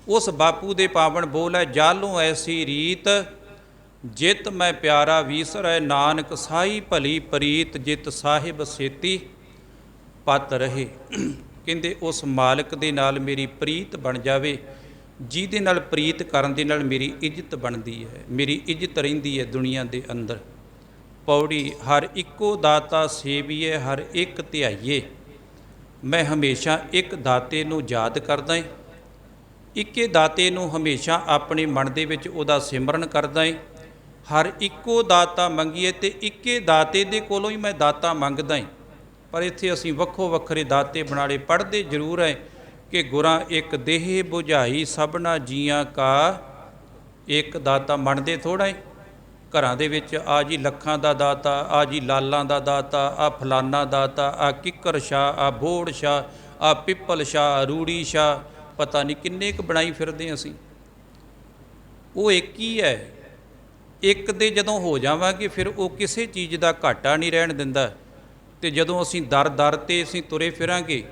ਉਸ ਬਾਪੂ ਦੇ ਪਾਵਨ ਬੋਲ ਹੈ, ਜਾਲੋਂ ਐਸੀ ਰੀਤ ਜਿਤ ਮੈਂ ਪਿਆਰਾ ਵੀਸਰੈ। ਨਾਨਕ ਸਾਈ ਭਲੀ ਪ੍ਰੀਤ ਜਿਤ ਸਾਹਿਬ ਸੇਤੀ ਪਤ ਰਹੇ। ਕਹਿੰਦੇ ਉਸ ਮਾਲਕ ਦੇ ਨਾਲ ਮੇਰੀ ਪ੍ਰੀਤ ਬਣ ਜਾਵੇ, ਜਿਹਦੇ ਨਾਲ ਪ੍ਰੀਤ ਕਰਨ ਦੇ ਨਾਲ ਮੇਰੀ ਇੱਜ਼ਤ ਬਣਦੀ ਹੈ, ਮੇਰੀ ਇੱਜ਼ਤ ਰਹਿੰਦੀ ਹੈ ਦੁਨੀਆ ਦੇ ਅੰਦਰ। ਪੌੜੀ ਹਰ ਇੱਕੋ ਦਾਤਾ ਸੇਵੀਏ ਹਰ ਇੱਕ ਧਿਆਈਏ। ਮੈਂ ਹਮੇਸ਼ਾ ਇੱਕ ਦਾਤੇ ਨੂੰ ਯਾਦ ਕਰਦਾ ਏ, ਇੱਕੇ ਦਾਤੇ ਨੂੰ ਹਮੇਸ਼ਾ ਆਪਣੇ ਮਨ ਦੇ ਵਿੱਚ ਉਹਦਾ ਸਿਮਰਨ ਕਰਦਾ ਏ। ਹਰ ਇੱਕੋ ਦਾਤਾ ਮੰਗੀਏ ਤੇ ਇੱਕੇ ਦਾਤੇ ਦੇ ਕੋਲੋਂ ਹੀ ਮੈਂ ਦਾਤਾ ਮੰਗਦਾ ਏ। ਪਰ ਇੱਥੇ ਅਸੀਂ ਵੱਖੋ ਵੱਖਰੇ ਦਾਤੇ ਬਣਾ ਲਏ। ਪੜ੍ਹਦੇ ਜ਼ਰੂਰ ਹੈ ਕਿ ਗੁਰਾਂ ਇੱਕ ਦੇਹ ਬੁਝਾਈ ਸਭਨਾ ਜੀਆਂ ਕਾ ਇੱਕ ਦਾਤਾ। ਮੰਨਦੇ ਥੋੜ੍ਹਾ ਏ ਘਰਾਂ ਦੇ ਵਿੱਚ ਆ ਜੀ ਲੱਖਾਂ ਦਾ ਦਾਤਾ, ਆ ਜੀ ਲਾਲਾਂ ਦਾ ਦਾਤਾ, ਆ ਫਲਾਨਾ ਦਾਤਾ, ਆ ਕਿੱਕਰ ਸ਼ਾਹ, ਆ ਬੋੜ ਸ਼ਾਹ, ਆ ਪਿੱਪਲ ਸ਼ਾਹ, ਰੂੜੀ ਸ਼ਾਹ, ਪਤਾ ਨਹੀਂ ਕਿੰਨੇ ਕੁ ਬਣਾਈ ਫਿਰਦੇ ਅਸੀਂ। ਉਹ ਇੱਕ ਹੀ ਹੈ। ਇੱਕ ਦੇ ਜਦੋਂ ਹੋ ਜਾਵਾਂਗੇ ਫਿਰ ਉਹ ਕਿਸੇ ਚੀਜ਼ ਦਾ ਘਾਟਾ ਨਹੀਂ ਰਹਿਣ ਦਿੰਦਾ। ਤੇ ਜਦੋਂ ਅਸੀਂ ਦਰ ਦਰ 'ਤੇ ਅਸੀਂ ਤੁਰੇ ਫਿਰਾਂਗੇ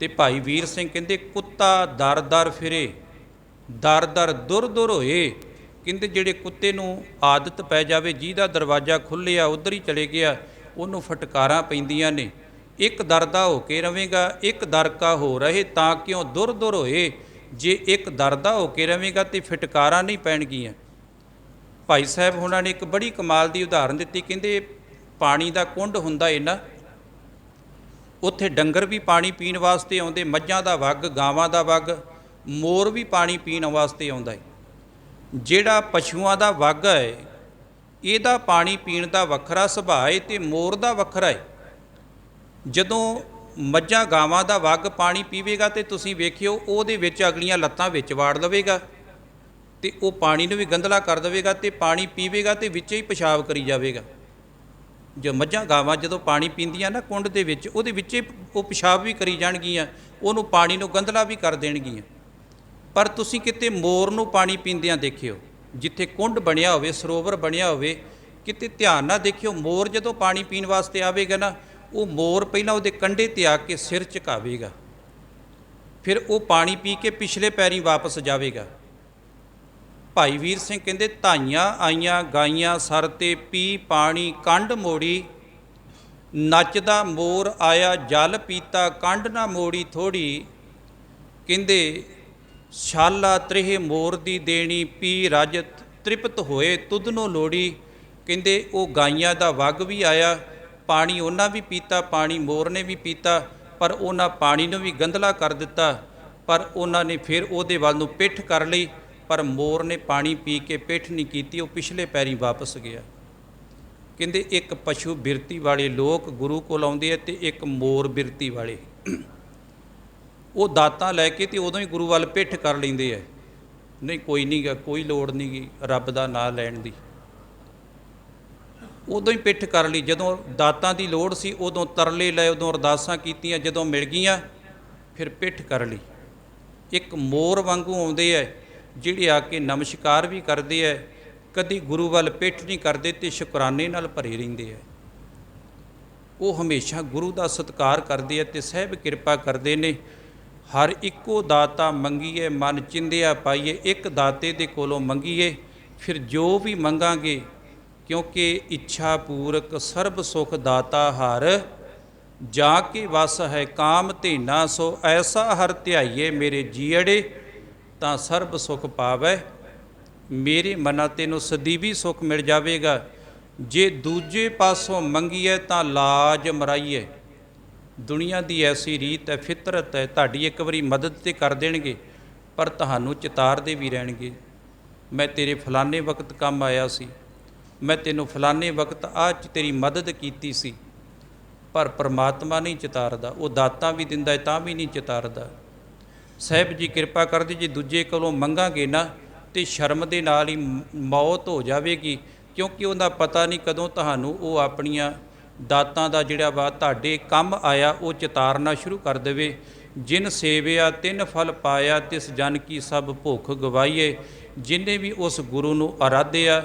ਤੇ ਭਾਈ ਵੀਰ ਸਿੰਘ ਕਹਿੰਦੇ ਕੁੱਤਾ ਦਰ ਦਰ ਫਿਰੇ ਦਰ ਦਰ ਦੁਰ ਦੁਰ ਹੋਏ। ਕਹਿੰਦੇ ਜਿਹੜੇ ਕੁੱਤੇ ਨੂੰ ਆਦਤ ਪੈ ਜਾਵੇ, ਜਿਹਦਾ ਦਰਵਾਜ਼ਾ ਖੁੱਲ੍ਹਿਆ ਉੱਧਰ ਹੀ ਚਲੇ ਗਿਆ, ਉਹਨੂੰ ਫਟਕਾਰਾਂ ਪੈਂਦੀਆਂ ਨੇ। ਇੱਕ ਦਰ ਦਾ ਹੋ ਕੇ ਰਵੇਂਗਾ, ਇੱਕ ਦਰ ਕਾ ਹੋ ਰਹੇ ਤਾਂ ਕਿਉਂ ਦੁਰ ਦੁਰ ਹੋਏ। ਜੇ ਇੱਕ ਦਰ ਦਾ ਹੋ ਕੇ ਰਵੇਂਗਾ ਤੇ ਫਟਕਾਰਾਂ ਨਹੀਂ ਪੈਣਗੀਆਂ। ਭਾਈ ਸਾਹਿਬ ਉਹਨਾਂ ਨੇ ਇੱਕ ਬੜੀ ਕਮਾਲ ਦੀ ਉਦਾਹਰਨ ਦਿੱਤੀ। ਕਹਿੰਦੇ ਪਾਣੀ ਦਾ ਕੁੰਡ ਹੁੰਦਾ ਹੈ ਨਾ, ਉੱਥੇ ਡੰਗਰ ਵੀ ਪਾਣੀ ਪੀਣ ਵਾਸਤੇ ਆਉਂਦੇ, ਮੱਝਾਂ ਦਾ ਵੱਗ, ਗਾਵਾਂ ਦਾ ਵੱਗ, ਮੋਰ ਵੀ ਪਾਣੀ ਪੀਣ ਵਾਸਤੇ ਆਉਂਦਾ ਹੈ। ਜਿਹੜਾ ਪਸ਼ੂਆਂ ਦਾ ਵੱਗ ਹੈ ਇਹਦਾ ਪਾਣੀ ਪੀਣ ਦਾ ਵੱਖਰਾ ਸੁਭਾਅ ਹੈ ਅਤੇ ਮੋਰ ਦਾ ਵੱਖਰਾ ਹੈ। ਜਦੋਂ ਮੱਝਾਂ ਗਾਵਾਂ ਦਾ ਵੱਗ ਪਾਣੀ ਪੀਵੇਗਾ ਤੇ ਤੁਸੀਂ ਵੇਖਿਓ ਉਹਦੇ ਵਿੱਚ ਅਗਲੀਆਂ ਲੱਤਾਂ ਵਿੱਚ ਵਾੜ ਲਵੇਗਾ ਅਤੇ ਉਹ ਪਾਣੀ ਨੂੰ ਵੀ ਗੰਧਲਾ ਕਰ ਦੇਵੇਗਾ ਅਤੇ ਪਾਣੀ ਪੀਵੇਗਾ ਅਤੇ ਵਿੱਚੇ ਹੀ ਪਿਸ਼ਾਬ ਕਰੀ ਜਾਵੇਗਾ। ਜੋ ਮੱਝਾਂ ਗਾਵਾਂ ਜਦੋਂ ਪਾਣੀ ਪੀਂਦੀਆਂ ਨਾ ਕੁੰਡ ਦੇ ਵਿੱਚ, ਉਹਦੇ ਵਿੱਚੇ ਉਹ ਪਿਸ਼ਾਬ ਵੀ ਕਰੀ ਜਾਣਗੀਆਂ, ਉਹਨੂੰ ਪਾਣੀ ਨੂੰ ਗੰਧਲਾ ਵੀ ਕਰ ਦੇਣਗੀਆਂ। ਪਰ ਤੁਸੀਂ ਕਿਤੇ ਮੋਰ ਨੂੰ ਪਾਣੀ ਪੀਂਦਿਆਂ ਦੇਖਿਓ, ਜਿੱਥੇ ਕੁੰਡ ਬਣਿਆ ਹੋਵੇ, ਸਰੋਵਰ ਬਣਿਆ ਹੋਵੇ, ਕਿਤੇ ਧਿਆਨ ਨਾਲ ਦੇਖਿਓ, ਮੋਰ ਜਦੋਂ ਪਾਣੀ ਪੀਣ ਵਾਸਤੇ ਆਵੇਗਾ ਨਾ, ਉਹ ਮੋਰ ਪਹਿਲਾਂ ਉਹਦੇ ਕੰਢੇ 'ਤੇ ਆ ਕੇ ਸਿਰ ਝੁਕਾਵੇਗਾ, ਫਿਰ ਉਹ ਪਾਣੀ ਪੀ ਕੇ ਪਿਛਲੇ ਪੈਰੀਂ ਵਾਪਸ ਜਾਵੇਗਾ। ਭਾਈ ਵੀਰ ਸਿੰਘ ਕਹਿੰਦੇ, ਧਾਈਆਂ ਆਈਆਂ ਗਾਈਆਂ ਸਰ 'ਤੇ ਪੀ ਪਾਣੀ ਕੰਢ ਮੋੜੀ, ਨੱਚਦਾ ਮੋਰ ਆਇਆ ਜਲ ਪੀਤਾ ਕੰਢ ਨਾ ਮੋੜੀ ਥੋੜ੍ਹੀ। ਕਹਿੰਦੇ ਛਾਲਾ ਤ੍ਰੇਹ ਮੋਰ ਦੀ ਦੇਣੀ ਪੀ ਰਜ ਤ੍ਰਿਪਤ ਹੋਏ ਤੁਧਨੋਂ ਲੋੜੀ। ਕਹਿੰਦੇ ਉਹ ਗਾਈਆਂ ਦਾ ਵੱਗ ਵੀ ਆਇਆ, ਪਾਣੀ ਉਹਨਾਂ ਵੀ ਪੀਤਾ, ਪਾਣੀ ਮੋਰ ਨੇ ਵੀ ਪੀਤਾ, ਪਰ ਉਹਨਾਂ ਪਾਣੀ ਨੂੰ ਵੀ ਗੰਧਲਾ ਕਰ ਦਿੱਤਾ, ਪਰ ਉਹਨਾਂ ਨੇ ਫਿਰ ਉਹਦੇ ਵੱਲ ਨੂੰ ਪਿੱਠ ਕਰ ਲਈ, ਪਰ ਮੋਰ ਨੇ ਪਾਣੀ ਪੀ ਕੇ ਪਿੱਠ ਨਹੀਂ ਕੀਤੀ, ਉਹ ਪਿਛਲੇ ਪੈਰੀਂ ਵਾਪਸ ਗਿਆ। ਕਹਿੰਦੇ ਇੱਕ ਪਸ਼ੂ ਬਿਰਤੀ ਵਾਲੇ ਲੋਕ ਗੁਰੂ ਕੋਲ ਆਉਂਦੇ ਆ ਅਤੇ ਇੱਕ ਮੋਰ ਬਿਰਤੀ ਵਾਲੇ, ਉਹ ਦਾਤਾਂ ਲੈ ਕੇ ਅਤੇ ਉਦੋਂ ਹੀ ਗੁਰੂ ਵੱਲ ਪਿੱਠ ਕਰ ਲੈਂਦੇ ਹੈ, ਨਹੀਂ ਕੋਈ ਨਹੀਂ ਗਾ, ਕੋਈ ਲੋੜ ਨਹੀਂ ਗੀ ਰੱਬ ਦਾ ਨਾਂ ਲੈਣ ਦੀ। ਉਦੋਂ ਹੀ ਪਿੱਠ ਕਰ ਲਈ, ਜਦੋਂ ਦਾਤਾਂ ਦੀ ਲੋੜ ਸੀ ਉਦੋਂ ਤਰਲੇ ਲਏ, ਉਦੋਂ ਅਰਦਾਸਾਂ ਕੀਤੀਆਂ, ਜਦੋਂ ਮਿਲ ਗਈਆਂ ਫਿਰ ਪਿੱਠ ਕਰ ਲਈ। ਇੱਕ ਮੋਰ ਵਾਂਗੂ ਆਉਂਦੇ ਹੈ ਜਿਹੜੇ ਆ ਕੇ ਨਮਸਕਾਰ ਵੀ ਕਰਦੇ ਹੈ, ਕਦੀ ਗੁਰੂ ਵੱਲ ਪਿੱਠ ਨਹੀਂ ਕਰਦੇ ਅਤੇ ਸ਼ੁਕਰਾਨੇ ਨਾਲ ਭਰੇ ਰਹਿੰਦੇ ਹੈ। ਉਹ ਹਮੇਸ਼ਾ ਗੁਰੂ ਦਾ ਸਤਿਕਾਰ ਕਰਦੇ ਹੈ ਅਤੇ ਸਹਿਬ ਕਿਰਪਾ ਕਰਦੇ ਨੇ। ਹਰ ਇੱਕੋ ਦਾਤਾ ਮੰਗੀਏ ਮਨ ਚਿੰਦਿਆ ਪਾਈਏ, ਇੱਕ ਦਾਤੇ ਦੇ ਕੋਲੋਂ ਮੰਗੀਏ ਫਿਰ ਜੋ ਵੀ ਮੰਗਾਂਗੇ, ਕਿਉਂਕਿ ਇੱਛਾ ਪੂਰਕ ਸਰਬ ਸੁਖ ਦਾਤਾ ਹਰ, ਜਾ ਕੇ ਵਸ ਹੈ ਕਾਮ ਧੇਨਾ ਸੋ ਐਸਾ ਹਰ ਧਿਆਈਏ ਮੇਰੇ ਜੀਅੜੇ, ਤਾਂ ਸਰਬ ਸੁਖ ਪਾਵੈ ਮੇਰੇ ਮਨਾਂ ਤੈਨੂੰ ਸਦੀਵੀ ਸੁਖ ਮਿਲ ਜਾਵੇਗਾ। ਜੇ ਦੂਜੇ ਪਾਸੋਂ ਮੰਗੀਏ ਤਾਂ ਲਾਜ ਮਰਾਈਏ। ਦੁਨੀਆ ਦੀ ਐਸੀ ਰੀਤ ਹੈ, ਫਿਤਰਤ ਹੈ, ਤੁਹਾਡੀ ਇੱਕ ਵਾਰੀ ਮਦਦ ਤੇ ਕਰ ਦੇਣਗੇ ਪਰ ਤੁਹਾਨੂੰ ਚਿਤਾਰਦੇ ਵੀ ਰਹਿਣਗੇ। ਮੈਂ ਤੇਰੇ ਫਲਾਣੇ ਵਕਤ ਕੰਮ ਆਇਆ ਸੀ, ਮੈਂ ਤੈਨੂੰ ਫਲਾਣੇ ਵਕਤ ਆਹ 'ਚ ਤੇਰੀ ਮਦਦ ਕੀਤੀ ਸੀ, ਪਰ ਪਰਮਾਤਮਾ ਨਹੀਂ ਚਿਤਾਰਦਾ, ਉਹ ਦਾਤਾਂ ਵੀ ਦਿੰਦਾ ਤਾਂ ਵੀ ਨਹੀਂ ਚਿਤਾਰਦਾ। ਸਾਹਿਬ ਜੀ ਕਿਰਪਾ ਕਰਦੇ, ਜੇ ਦੂਜੇ ਕੋਲੋਂ ਮੰਗਾਂਗੇ ਨਾ ਤੇ ਸ਼ਰਮ ਦੇ ਨਾਲ ਹੀ ਮੌਤ ਹੋ ਜਾਵੇਗੀ, ਕਿਉਂਕਿ ਉਹਦਾ ਪਤਾ ਨਹੀਂ ਕਦੋਂ ਤੁਹਾਨੂੰ ਉਹ ਆਪਣੀਆਂ ਦਾਤਾਂ ਦਾ ਜਿਹੜਾ ਵਾ ਤੁਹਾਡੇ ਕੰਮ ਆਇਆ ਉਹ ਚਿਤਾਰਨਾ ਸ਼ੁਰੂ ਕਰ ਦੇਵੇ। ਜਿਨ ਸੇਵਿਆ ਤਿੰਨ ਫਲ ਪਾਇਆ, ਤਿਸ ਜਨ ਕੀ ਸਭ ਭੁੱਖ ਗਵਾਈਏ। ਜਿਹਨੇ ਵੀ ਉਸ ਗੁਰੂ ਨੂੰ ਆਰਾਧਿਆ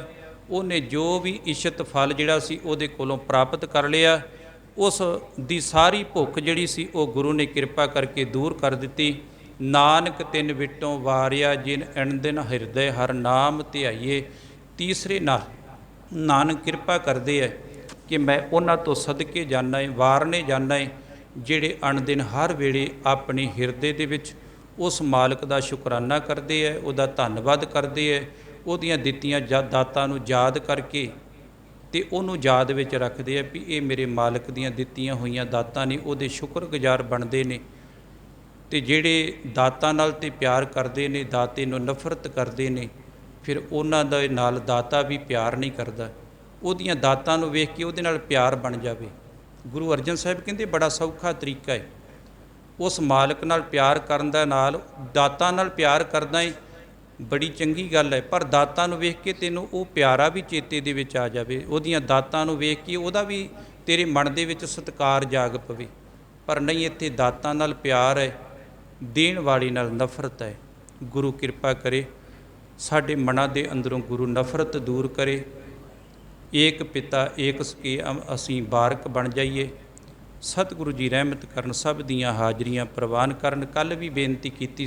ਉਹਨੇ ਜੋ ਵੀ ਇਸ਼ਤ ਫਲ ਜਿਹੜਾ ਸੀ ਉਹਦੇ ਕੋਲੋਂ ਪ੍ਰਾਪਤ ਕਰ ਲਿਆ। ਉਸ ਦੀ ਸਾਰੀ ਭੁੱਖ ਜਿਹੜੀ ਸੀ ਉਹ ਗੁਰੂ ਨੇ ਕਿਰਪਾ ਕਰਕੇ ਦੂਰ ਕਰ ਦਿੱਤੀ। ਨਾਨਕ ਤਿੰਨ ਵਿਟੋਂ ਵਾਰਿਆ, ਜਿਨ ਅਣ ਦਿਨ ਹਿਰਦੇ ਹਰ ਨਾਮ ਧਿਆਈਏ। ਤੀਸਰੇ ਨਾਲ ਨਾਨਕ ਕਿਰਪਾ ਕਰਦੇ ਹੈ ਕਿ ਮੈਂ ਉਹਨਾਂ ਤੋਂ ਸਦਕੇ ਜਾਣਾ ਹੈ, ਵਾਰਨੇ ਜਾਣਾ ਹੈ, ਜਿਹੜੇ ਅਣ ਦਿਨ ਹਰ ਵੇਲੇ ਆਪਣੇ ਹਿਰਦੇ ਦੇ ਵਿੱਚ ਉਸ ਮਾਲਕ ਦਾ ਸ਼ੁਕਰਾਨਾ ਕਰਦੇ ਹੈ, ਉਹਦਾ ਧੰਨਵਾਦ ਕਰਦੇ ਹੈ, ਉਹਦੀਆਂ ਦਿੱਤੀਆਂ ਦਾਤਾਂ ਨੂੰ ਯਾਦ ਕਰਕੇ ਅਤੇ ਉਹਨੂੰ ਯਾਦ ਵਿੱਚ ਰੱਖਦੇ ਆ ਵੀ ਇਹ ਮੇਰੇ ਮਾਲਕ ਦੀਆਂ ਦਿੱਤੀਆਂ ਹੋਈਆਂ ਦਾਤਾਂ ਨੇ, ਉਹਦੇ ਸ਼ੁਕਰਗੁਜ਼ਾਰ ਬਣਦੇ ਨੇ। ਅਤੇ ਜਿਹੜੇ ਦਾਤਾਂ ਨਾਲ ਤੇ ਪਿਆਰ ਕਰਦੇ ਨੇ, ਦਾਤੇ ਨੂੰ ਨਫ਼ਰਤ ਕਰਦੇ ਨੇ, ਫਿਰ ਉਹਨਾਂ ਦੇ ਨਾਲ ਦਾਤਾ ਵੀ ਪਿਆਰ ਨਹੀਂ ਕਰਦਾ। ਉਹਦੀਆਂ ਦਾਤਾਂ ਨੂੰ ਵੇਖ ਕੇ ਉਹਦੇ ਨਾਲ ਪਿਆਰ ਬਣ ਜਾਵੇ। ਗੁਰੂ ਅਰਜਨ ਸਾਹਿਬ ਕਹਿੰਦੇ ਬੜਾ ਸੌਖਾ ਤਰੀਕਾ ਹੈ ਉਸ ਮਾਲਕ ਨਾਲ ਪਿਆਰ ਕਰਨ ਦਾ, ਨਾਲ ਦਾਤਾਂ ਨਾਲ ਪਿਆਰ ਕਰਦਾ ਹੈ, ਬੜੀ ਚੰਗੀ ਗੱਲ ਹੈ। ਪਰ ਦਾਤਾਂ ਨੂੰ ਵੇਖ ਕੇ ਤੈਨੂੰ ਉਹ ਪਿਆਰਾ ਵੀ ਚੇਤੇ ਦੇ ਵਿੱਚ ਆ ਜਾਵੇ, ਉਹਦੀਆਂ ਦਾਤਾਂ ਨੂੰ ਵੇਖ ਕੇ ਉਹਦਾ ਵੀ ਤੇਰੇ ਮਨ ਦੇ ਵਿੱਚ ਸਤਿਕਾਰ ਜਾਗ ਪਵੇ। ਪਰ ਨਹੀਂ, ਇੱਥੇ ਦਾਤਾਂ ਨਾਲ ਪਿਆਰ ਹੈ, ਦੇਣ ਵਾਲੀ ਨਾਲ ਨਫ਼ਰਤ ਹੈ। ਗੁਰੂ ਕਿਰਪਾ ਕਰੇ ਸਾਡੇ ਮਨਾਂ ਦੇ ਅੰਦਰੋਂ ਗੁਰੂ ਨਫ਼ਰਤ ਦੂਰ ਕਰੇ। ਏਕ ਪਿਤਾ ਏਕ ਸਕੇ ਅਸੀਂ ਬਾਰਕ ਬਣ ਜਾਈਏ। ਸਤਿਗੁਰੂ ਜੀ ਰਹਿਮਤ ਕਰਨ, ਸਭ ਦੀਆਂ ਹਾਜ਼ਰੀਆਂ ਪ੍ਰਵਾਨ ਕਰਨ। ਕੱਲ੍ਹ ਵੀ ਬੇਨਤੀ ਕੀਤੀ